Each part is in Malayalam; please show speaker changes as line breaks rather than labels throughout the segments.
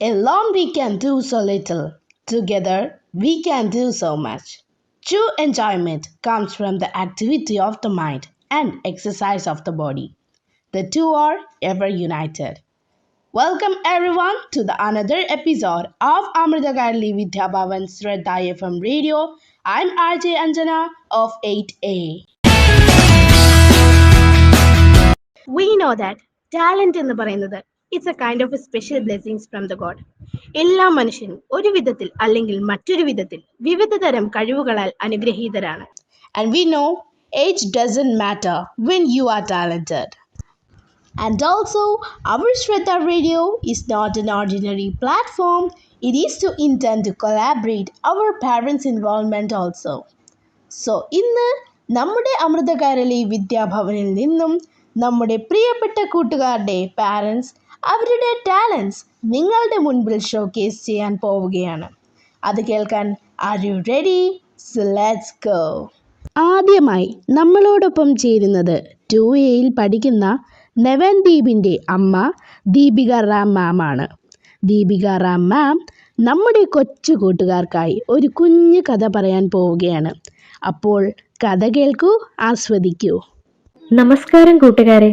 Alone we can do so little, together we can do so much. True enjoyment comes from the activity of the mind and exercise of the body. The two are ever united. Welcome everyone to the another episode of Amrita Garli Vidya Bhavan Shraddha FM Radio. I'm RJ Anjana of 8A.
We know that talent എന്ന് പറയുന്നത് it's A kind of special blessings from the God. എല്ലാ മനുഷ്യരും ഒരു വിധത്തിൽ അല്ലെങ്കിൽ മറ്റൊരു വിധത്തിൽ വിവിധ തരം കഴിവുകളാൽ അനുഗ്രഹീതരാണ്.
And we know age doesn't matter when you are talented. And also, our Shraddha Radio is not an ordinary platform. It is to intend to collaborate our parents' involvement also. So, ഇന്ന് നമ്മുടെ അമൃത കൈരളി വിദ്യാഭവനിൽ നിന്നും നമ്മുടെ പ്രിയപ്പെട്ട കൂട്ടുകാരുടെ പാരൻസ് അവരുടെ ടാലൻസ് നിങ്ങളുടെ മുൻപിൽ ഷോക്കേസ് ചെയ്യാൻ പോവുകയാണ്. അത് കേൾക്കാൻ are you ready? So let's go. ആദ്യമായി നമ്മളോടൊപ്പം ചേരുന്നത് 2Aയിൽ പഠിക്കുന്ന നവൻദീപിൻ്റെ അമ്മ ദീപിക റാം മാം ആണ്. ദീപിക റാം മാം നമ്മുടെ കൊച്ചു കൂട്ടുകാർക്കായി ഒരു കുഞ്ഞു കഥ പറയാൻ പോവുകയാണ്. അപ്പോൾ കഥ കേൾക്കൂ, ആസ്വദിക്കൂ.
നമസ്കാരം കൂട്ടുകാരെ,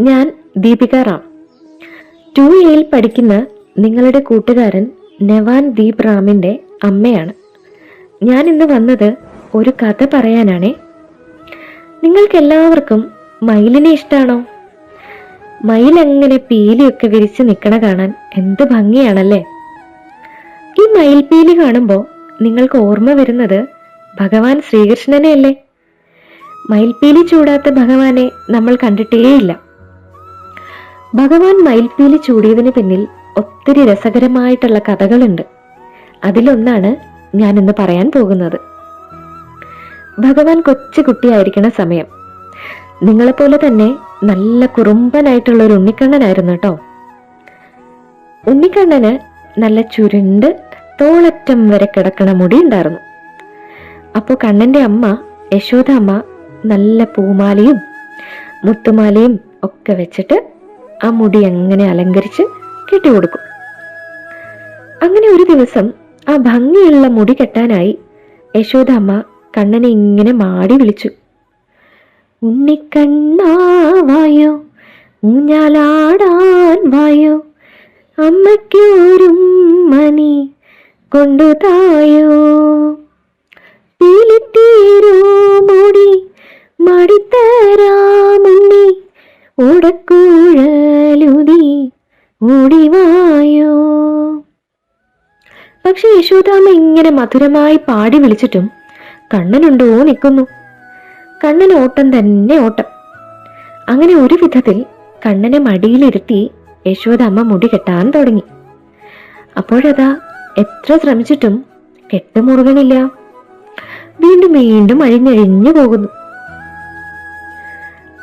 ഞാൻ ദീപിക റാം. 2Aയിൽ പഠിക്കുന്ന നിങ്ങളുടെ കൂട്ടുകാരൻ നവാൻ ദീപ് റാമിൻ്റെ അമ്മയാണ്. ഞാൻ ഇന്ന് വന്നത് ഒരു കഥ പറയാനാണേ. നിങ്ങൾക്കെല്ലാവർക്കും മയിലിനെ ഇഷ്ടമാണോ? മയിലങ്ങനെ പീലിയൊക്കെ വിരിച്ച് നിൽക്കണ കാണാൻ എന്ത് ഭംഗിയാണല്ലേ. ഈ മയിൽപീലി കാണുമ്പോൾ നിങ്ങൾക്ക് ഓർമ്മ വരുന്നത് ഭഗവാൻ ശ്രീകൃഷ്ണനെ അല്ലേ? മയിൽപീലി ചൂടാത്ത ഭഗവാനെ നമ്മൾ കണ്ടിട്ടേയില്ല. ഭഗവാൻ മയിൽപീലി ചൂടിയതിന് പിന്നിൽ ഒത്തിരി രസകരമായിട്ടുള്ള കഥകളുണ്ട്. അതിലൊന്നാണ് ഞാൻ ഇന്ന് പറയാൻ പോകുന്നത്. ഭഗവാൻ കൊച്ചു കുട്ടിയായിരിക്കണ സമയം നിങ്ങളെപ്പോലെ തന്നെ നല്ല കുറുമ്പനായിട്ടുള്ള ഒരു ഉണ്ണിക്കണ്ണനായിരുന്നു കേട്ടോ. ഉണ്ണിക്കണ്ണന് നല്ല ചുരുണ്ട് തോളറ്റം വരെ കിടക്കണ മുടി ഉണ്ടായിരുന്നു. അപ്പോൾ കണ്ണന്റെ അമ്മ യശോദ അമ്മ നല്ല പൂമാലയും മുത്തുമാലയും ഒക്കെ വെച്ചിട്ട് ആ മുടി അങ്ങനെ അലങ്കരിച്ച് കെട്ടിക്കൊടുക്കും. അങ്ങനെ ഒരു ദിവസം ആ ഭംഗിയുള്ള മുടി കെട്ടാനായി യശോദ അമ്മ കണ്ണനെ ഇങ്ങനെ മാടി വിളിച്ചു. ഉണ്ണിക്കണ്ണാ വായോ, ഊഞ്ഞാലാടാൻ വായോ, അമ്മയ്ക്കൊരും മണി കൊണ്ടുതായോ, പീലിത്തീരോ മുടി മടിത്തരാമുണ്ണി, ഓടക്കുഴലുതി ഓടിവായോ. പക്ഷെ യശോദാമ്മ ഇങ്ങനെ മധുരമായി പാടി വിളിച്ചിട്ടും കണ്ണനുണ്ടോ നിൽക്കുന്നു. കണ്ണൻ ഓട്ടം തന്നെ ഓട്ടം. അങ്ങനെ ഒരു വിധത്തിൽ കണ്ണനെ മടിയിലിരുത്തി യശോദാമ്മ മുടി കെട്ടാൻ തുടങ്ങി. അപ്പോഴതാ എത്ര ശ്രമിച്ചിട്ടും കെട്ടുമുറുകണില്ല. വീണ്ടും വീണ്ടും അഴിഞ്ഞഴിഞ്ഞു പോകുന്നു.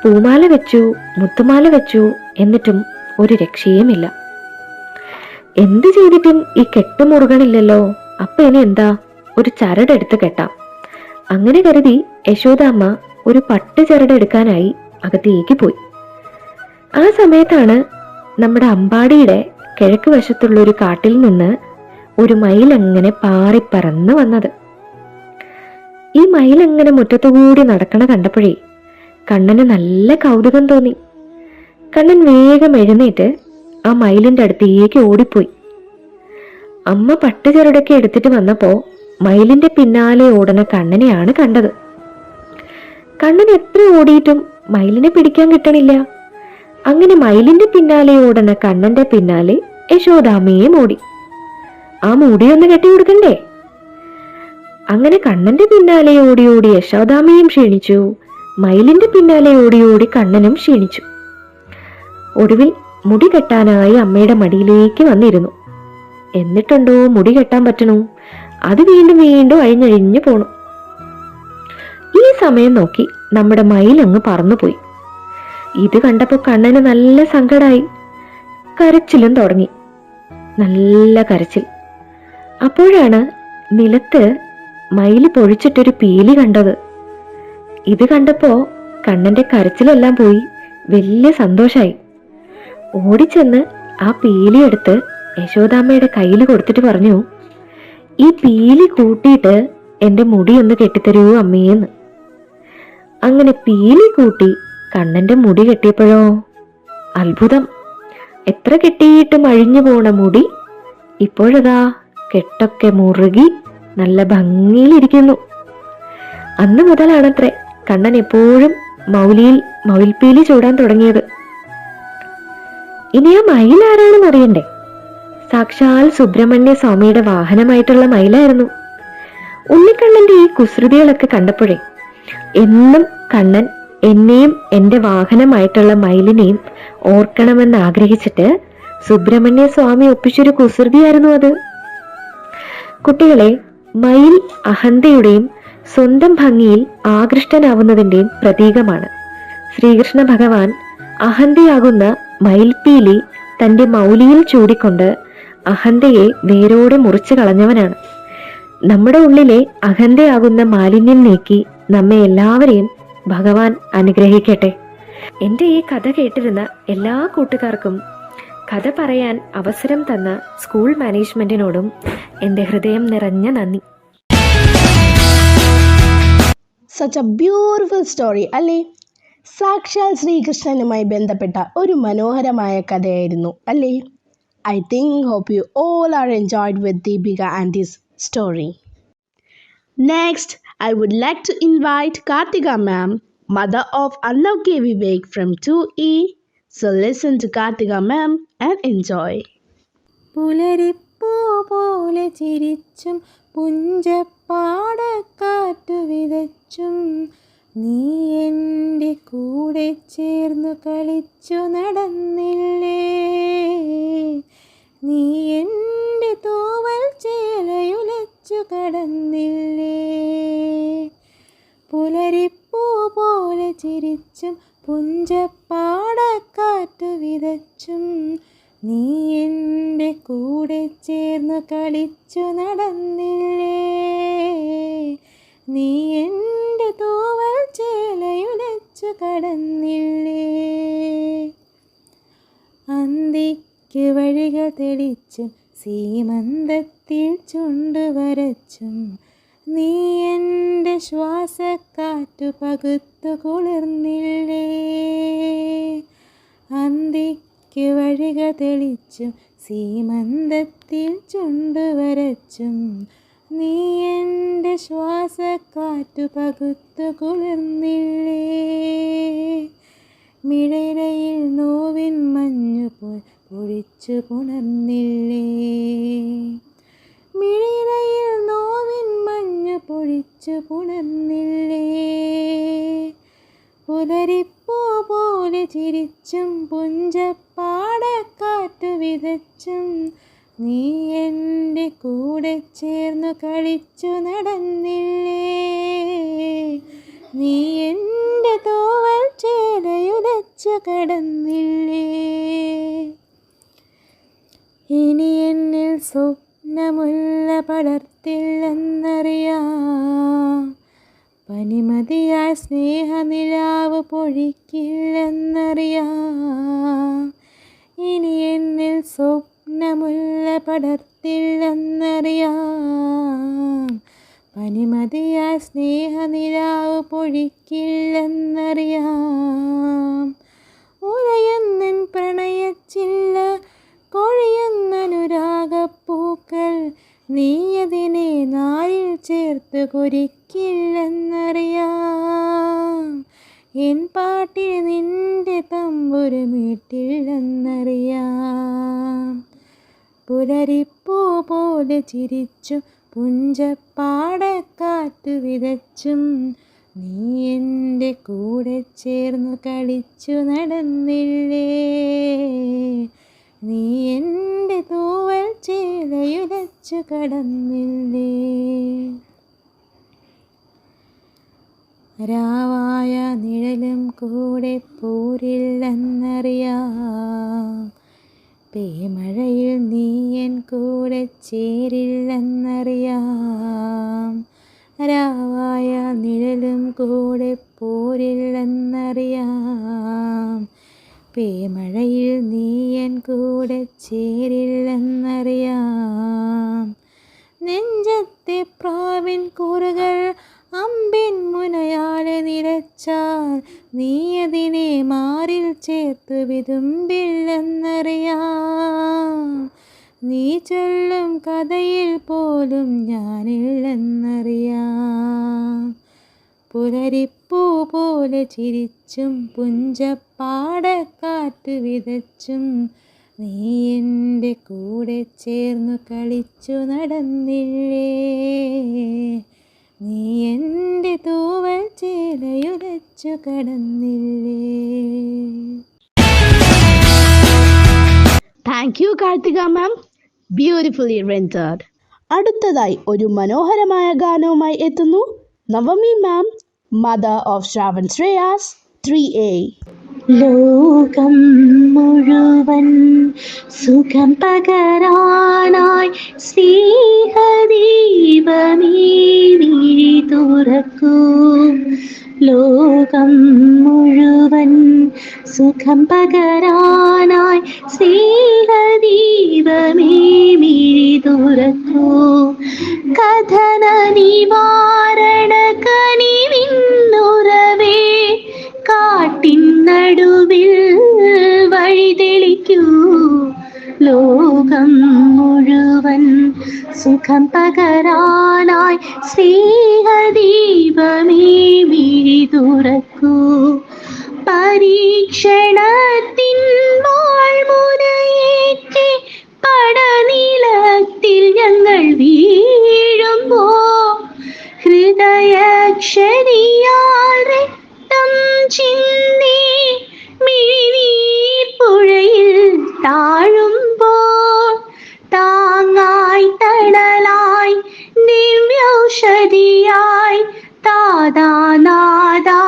പൂമാല വെച്ചു, മുത്തുമാല വെച്ചു, എന്നിട്ടും ഒരു രക്ഷയുമില്ല. എന്ത് ചെയ്തിട്ടും ഈ കെട്ടുമുറുകണില്ലല്ലോ. അപ്പൊ ഇനി എന്താ, ഒരു ചരടെടുത്ത് കെട്ടാം. അങ്ങനെ കരുതി യശോദാമ്മ ഒരു പട്ട് ചരടെടുക്കാനായി അകത്തേക്ക് പോയി. ആ സമയത്താണ് നമ്മുടെ അമ്പാടിയുടെ കിഴക്ക് വശത്തുള്ള ഒരു കാട്ടിൽ നിന്ന് ഒരു മയിലങ്ങനെ പാറിപ്പറന്ന് വന്നത്. ഈ മയിലങ്ങനെ മുറ്റത്തുകൂടി നടക്കണ കണ്ടപ്പോഴേ കണ്ണന് നല്ല കൗതുകം തോന്നി. കണ്ണൻ വേഗം എഴുന്നേറ്റ് ആ മയിലിന്റെ അടുത്തേക്ക് ഓടിപ്പോയി. അമ്മ പട്ടുചരടൊക്കെ എടുത്തിട്ട് വന്നപ്പോ മയിലിന്റെ പിന്നാലെ ഓടണ കണ്ണനെയാണ് കണ്ടത്. കണ്ണൻ എത്ര ഓടിയിട്ടും മയിലിനെ പിടിക്കാൻ കിട്ടണില്ല. അങ്ങനെ മയിലിന്റെ പിന്നാലെ ഓടണ കണ്ണന്റെ പിന്നാലെ യശോദാമ്മയും ഓടി. ആ മുടിയൊന്ന് കെട്ടി കൊടുക്കണ്ടേ. അങ്ങനെ കണ്ണന്റെ പിന്നാലെ ഓടി ഓടി യശോദാമ്മയും ക്ഷീണിച്ചു. മയിലിന്റെ പിന്നാലെ ഓടി ഓടി കണ്ണനും ക്ഷീണിച്ചു. ഒടുവിൽ മുടി കെട്ടാനായി അമ്മയുടെ മടിയിലേക്ക് വന്നിരുന്നു. എന്നിട്ടുണ്ടോ മുടി കെട്ടാൻ പറ്റണു. അത് വീണ്ടും വീണ്ടും അഴിഞ്ഞഴിഞ്ഞു പോണു. ഈ സമയം നോക്കി നമ്മുടെ മയിലങ്ങ് പറന്നുപോയി. ഇത് കണ്ടപ്പോ കണ്ണന് നല്ല സങ്കടായി. കരച്ചിലും തുടങ്ങി, നല്ല കരച്ചിൽ. അപ്പോഴാണ് നിലത്ത് മയില് പൊഴിച്ചിട്ടൊരു പീലി കണ്ടത്. ഇത് കണ്ടപ്പോ കണ്ണന്റെ കരച്ചിലെല്ലാം പോയി വലിയ സന്തോഷായി. ഓടിച്ചെന്ന് ആ പീലിയെടുത്ത് യശോദാമ്മയുടെ കയ്യിൽ കൊടുത്തിട്ട് പറഞ്ഞു, ഈ പീലി കൂട്ടിയിട്ട് എൻ്റെ മുടി ഒന്ന് കെട്ടിത്തരൂ അമ്മയെന്ന്. അങ്ങനെ പീലി കൂട്ടി കണ്ണന്റെ മുടി കെട്ടിയപ്പോഴോ അത്ഭുതം, എത്ര കെട്ടിയിട്ടും അഴിഞ്ഞു പോണ മുടി ഇപ്പോഴതാ കെട്ടൊക്കെ മുറുകി നല്ല ഭംഗിയിലിരിക്കുന്നു. അന്ന് മുതലാണത്രേ കണ്ണൻ എപ്പോഴും മയിൽപ്പീലി ചൂടാൻ തുടങ്ങിയത്. ഇനി ആ മയിൽ ആരാണെന്ന് അറിയണ്ടേ? സാക്ഷാൽ സുബ്രഹ്മണ്യ സ്വാമിയുടെ വാഹനമായിട്ടുള്ള മയിലായിരുന്നു. ഉണ്ണിക്കണ്ണന്റെ ഈ കുസൃതികളൊക്കെ കണ്ടപ്പോഴേ എന്നും കണ്ണൻ എന്നെയും എൻ്റെ വാഹനമായിട്ടുള്ള മയിലിനെയും ഓർക്കണമെന്ന് ആഗ്രഹിച്ചിട്ട് സുബ്രഹ്മണ്യ സ്വാമി ഒപ്പിച്ചൊരു കുസൃതിയായിരുന്നു അത്. കുട്ടികളെ, മയിൽ അഹന്തയുടെയും സ്വന്തം ഭംഗിയിൽ ആകൃഷ്ടനാവുന്നതിൻ്റെയും പ്രതീകമാണ്. ശ്രീകൃഷ്ണ ഭഗവാൻ അഹന്തയാകുന്ന മയിൽപ്പീലി തൻ്റെ മൗലിയിൽ ചൂടിക്കൊണ്ട് അഹന്തയെ വേരോടെ മുറിച്ചു കളഞ്ഞവനാണ്. നമ്മുടെ ഉള്ളിലെ അഹന്തയാകുന്ന മാലിന്യം നീക്കി നമ്മെ എല്ലാവരെയും ഭഗവാൻ അനുഗ്രഹിക്കട്ടെ. എൻ്റെ ഈ കഥ കേട്ടിരുന്ന എല്ലാ കൂട്ടുകാർക്കും കഥ പറയാൻ അവസരം തന്ന സ്കൂൾ മാനേജ്മെന്റിനോടും എൻ്റെ ഹൃദയം നിറഞ്ഞ നന്ദി.
സച്ച് എ ബ്യൂട്ടിഫുൾ സ്റ്റോറി അല്ലേ? സാക്ഷാൽ ശ്രീകൃഷ്ണനുമായി ബന്ധപ്പെട്ട ഒരു മനോഹരമായ കഥയായിരുന്നു അല്ലേ? I hope you all are enjoyed with Deepika Auntie's story. Next, I would like to invite Kartika ma'am, mother of Arnav K. Vivek from 2E. So listen to Kartika ma'am and enjoy.
പുലരിപ്പൂ പോലെ ചിരിച്ചും പുഞ്ചപ്പാടക്കാറ്റു വിതച്ചും നീ എൻ്റെ കൂടെ ചേർന്നു കളിച്ചു നടന്നില്ലേ, നീ എൻ്റെ തൂവൽ ചേലയുലച്ചു കടന്നില്ലേ. പുലരിപ്പൂ പോലെ ചിരിച്ചും പുഞ്ചപ്പാടക്കാറ്റു വിതച്ചും നീ എൻ്റെ കൂടെ ചേർന്നു കളിച്ചു നടന്നില്ലേ, നീ എൻ്റെ തൂവൽ ചേലയുലച്ചു കടന്നില്ലേ. അന്തിക്ക് വഴികൾ തെളിച്ചും സീമന്തത്തിൽ ചുണ്ടുവരച്ചും നീ എൻ്റെ ശ്വാസക്കാറ്റു പകുത്തു കുളിർന്നില്ലേ. അന്തിക്ക് വഴികൾ തെളിച്ചും സീമന്തത്തിൽ ചുണ്ടുവരച്ചും നീ എൻ്റെ ശ്വാസക്കാറ്റു പകുത്തു കുളിർന്നില്ലേ. മിഴയിലയിൽ നോവിൻ മഞ്ഞുപോൽ പൊഴിച്ചു പുണർന്നില്ലേ, മിഴയിലയിൽ നോവിൻ മഞ്ഞു പൊഴിച്ചു പുണർന്നില്ലേ. പുലരിപ്പൂ പോലെ ചിരിച്ചും പുഞ്ചപ്പാടക്കാറ്റു വിതച്ചും നീ എൻ്റെ കൂടെ ചേർന്നു കളിച്ചു നടന്നില്ലേ, നീ എൻ്റെ തൂവൽ ചേലയുലച്ചു കടന്നില്ലേ. ഇനി എന്നിൽ സ്വപ്നമുള്ള പടർത്തില്ലെന്നറിയാം, പനിമതിയായ സ്നേഹനിലാവ് പൊഴിക്കില്ലെന്നറിയാം. ഇനി എന്നിൽ സ്വപ്നമുള്ള പടർത്തില്ലെന്നറിയാം, പനിമതിയായ സ്നേഹനിലാവ് പൊഴിക്കില്ലെന്നറിയാം. ഉലയുന്നൻ പ്രണയച്ചില്ല കൊഴിയുന്നനുരാഗപ്പൂക്കൾ നീയതിനെ നാലിൽ ചേർത്ത് കുരിക്കില്ലെന്നറിയാം. എൻ പാട്ടിൽ നിന്റെ തമ്പുരു മീട്ടില്ലെന്നറിയാം. പുലരിപ്പൂ പോലെ ചിരിച്ചു പുഞ്ചപ്പാടക്കാറ്റു വിതച്ചും നീ എൻ്റെ കൂടെ ചേർന്നു കളിച്ചു നടന്നില്ലേ, നീ എൻ്റെ തൂവൽ ചേലയുലച്ചു കടന്നില്ലേ. രാവായ നിഴലും കൂടെ പോരില്ലെന്നറിയാം, പേമഴയിൽ നീ എൻ കൂടെ ചേരില്ലെന്നറിയാം. രാവായ നിഴലും കൂടെ പോരില്ലെന്നറിയാം, പേമഴയിൽ നീ എൻ കൂടെ ചേരില്ലെന്നറിയാം. നെഞ്ചത്തെ പ്രാവിൻ കൂറുകൾ അമ്പിൻ മുനയാലെ നിരച്ചാൽ നീ അതിനെ മാറിൽ ചേർത്ത് വിതുമ്പില്ലെന്നറിയാം. നീ ചൊല്ലും കഥയിൽ പോലും ഞാനില്ലെന്നറിയാം. പുലരിപ്പൂ പോലെ ചിരിച്ചും പുഞ്ചപ്പാടക്കാറ്റ് വിതച്ചും നീ എൻ്റെ കൂടെ ചേർന്നു കളിച്ചു നടന്നില്ലേ. നീ എൻ്റെ തൂവൽ ചേലയുടച്ചു കടന്നില്ലേ.
Thank you Karthika ma'am, beautifully rendered. അടുത്തതായി ഒരു മനോഹരമായ ഗാനവുമായി എത്തുന്നു Navami ma'am, mother of Shravan Shreyas 3A.
ലോകം മുഴുവൻ സുഖം പകരാനായി സ്നേഹദീപമേ വിഴി തുറക്കൂ. ലോകം മുഴുവൻ സുഖം പകരാനായി സ്നേഹദീപമേ വിഴി തുറക്കൂ. കഥന നിവാരണ കനിവിന്നുറവേ കാട്ടിൻ നടുവിൽ വഴിതെളിക്കൂ. ലോകം മുഴുവൻ സുഖം പകരാനായി സ്നേഹദീപമേ വിഴി തുറക്കൂ. പരീക്ഷണത്തിൻ വാൾമുനയേറ്റി പടനിലത്തിൽ ഞങ്ങൾ വീഴുമ്പോൾ ഹൃദയക്ഷരിയാൽ രക്തം ചിന്തി മിഴിനീർ പുഴയിൽ താഴുമ്പോൾ താങ്ങായി തണലായി ദിവ്യൗഷധിയായി താതാനാദാ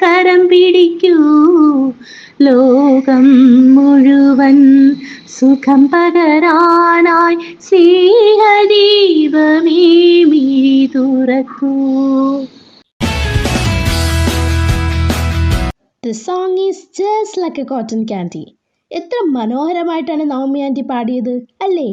കരം പിടിക്കൂ. ലോകം മുഴുവൻ സുഖം പകരാനായി സ്നേഹദീപമേ മിഴി തുറക്കൂ.
The song is just like a cotton candy. എത്ര മനോഹരമായിട്ടാണ് നവമി ആൻറ്റി പാടിയത് അല്ലേ?